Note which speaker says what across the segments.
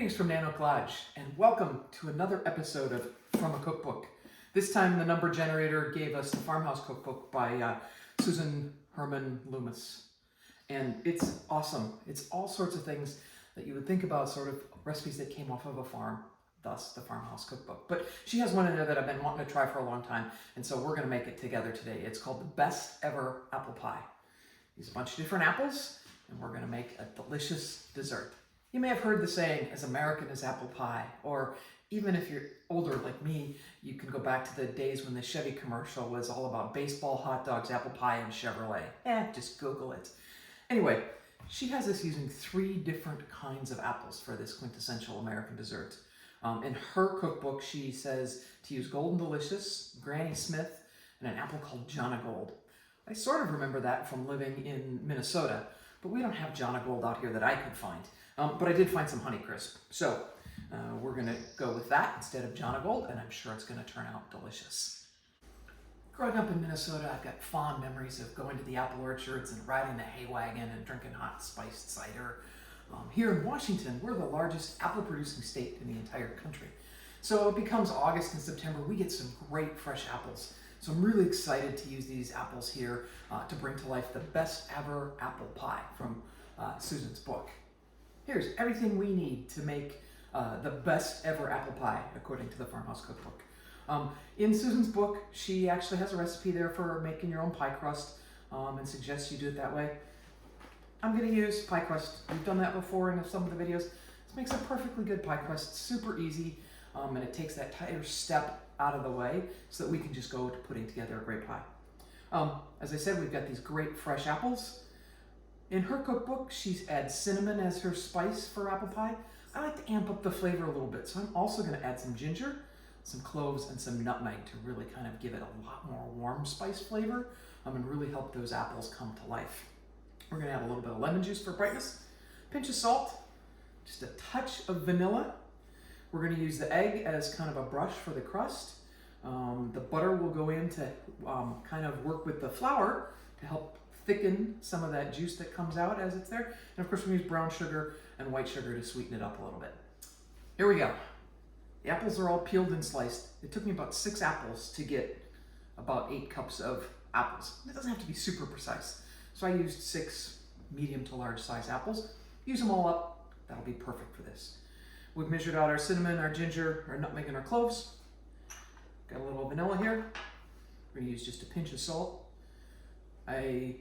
Speaker 1: Greetings from Nanook Lodge, and welcome to another episode of From a Cookbook. This time the number generator gave us the Farmhouse Cookbook by Susan Herman Loomis. And it's awesome. It's all sorts of things that you would think about, sort of recipes that came off of a farm, thus the Farmhouse Cookbook. But she has one in there that I've been wanting to try for a long time, and so we're going to make it together today. It's called the Best Ever Apple Pie. Use a bunch of different apples, and we're going to make a delicious dessert. You may have heard the saying, as American as apple pie, or even if you're older like me, you can go back to the days when the Chevy commercial was all about baseball, hot dogs, apple pie, and Chevrolet. Just Google it. Anyway, she has us using 3 different kinds of apples for this quintessential American dessert. In her cookbook, she says to use Golden Delicious, Granny Smith, and an apple called Jonagold. I sort of remember that from living in Minnesota, but we don't have Jonagold out here that I could find. But I did find some Honeycrisp. So we're going to go with that instead of Jonagold, and I'm sure it's going to turn out delicious. Growing up in Minnesota, I've got fond memories of going to the apple orchards and riding the hay wagon and drinking hot spiced cider. Here in Washington, we're the largest apple-producing state in the entire country. So it becomes August and September, we get some great fresh apples. So I'm really excited to use these apples here to bring to life the best ever apple pie from Susan's book. Here's everything we need to make the best ever apple pie, according to the Farmhouse Cookbook. In Susan's book, she actually has a recipe there for making your own pie crust and suggests you do it that way. I'm going to use pie crust. We've done that before in some of the videos. This makes a perfectly good pie crust. It's super easy, and it takes that tighter step out of the way so that we can just go to putting together a great pie. As I said, we've got these great fresh apples. In her cookbook, she adds cinnamon as her spice for apple pie. I like to amp up the flavor a little bit, so I'm also going to add some ginger, some cloves, and some nutmeg to really kind of give it a lot more warm spice flavor and really help those apples come to life. We're going to add a little bit of lemon juice for brightness, pinch of salt, just a touch of vanilla. We're going to use the egg as kind of a brush for the crust. The butter will go in to kind of work with the flour to help thicken some of that juice that comes out as it's there. And of course, we use brown sugar and white sugar to sweeten it up a little bit. Here we go. The apples are all peeled and sliced. It took me about 6 apples to get about 8 cups of apples. It doesn't have to be super precise. So I used 6 medium to large size apples. Use them all up. That'll be perfect for this. We've measured out our cinnamon, our ginger, our nutmeg, and our cloves. Got a little vanilla here. We're gonna use just a pinch of salt. I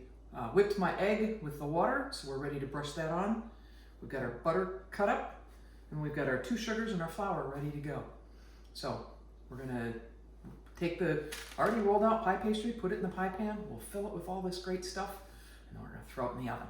Speaker 1: whipped my egg with the water, so we're ready to brush that on. We've got our butter cut up, and we've got our 2 sugars and our flour ready to go. So we're gonna take the already rolled out pie pastry, put it in the pie pan. We'll fill it with all this great stuff, and then we're gonna throw it in the oven.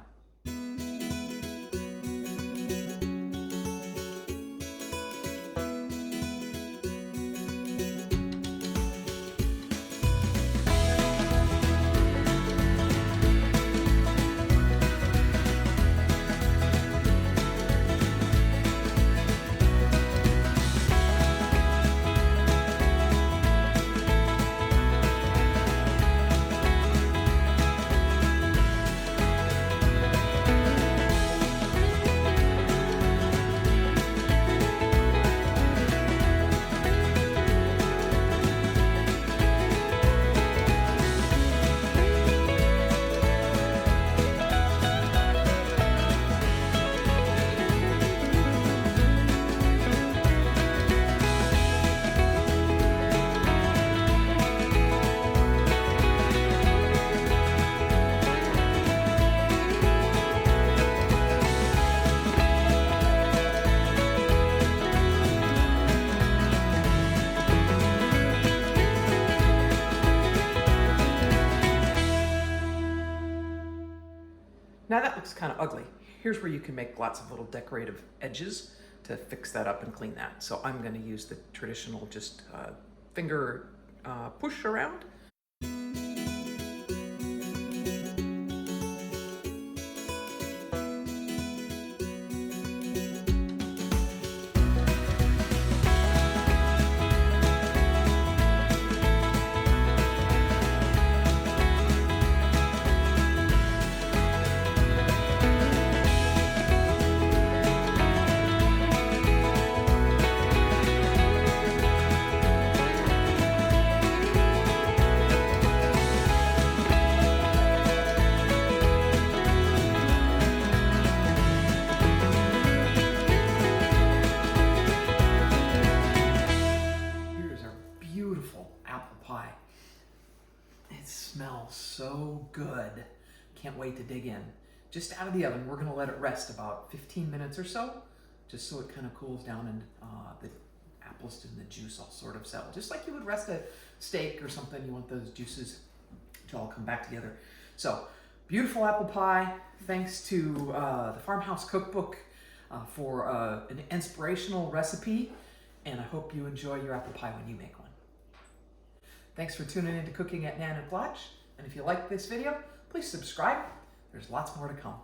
Speaker 1: Now that looks kind of ugly. Here's where you can make lots of little decorative edges to fix that up and clean that. So I'm going to use the traditional just finger push around. smells so good. Can't wait to dig in. Just out of the oven, we're gonna let it rest about 15 minutes or so, just so it kind of cools down and the apples and the juice all sort of settle. Just like you would rest a steak or something, you want those juices to all come back together. So, beautiful apple pie. Thanks to the Farmhouse Cookbook for an inspirational recipe, and I hope you enjoy your apple pie when you make one. Thanks for tuning in to Cooking at Nan and Plotch, and if you like this video, please subscribe. There's lots more to come.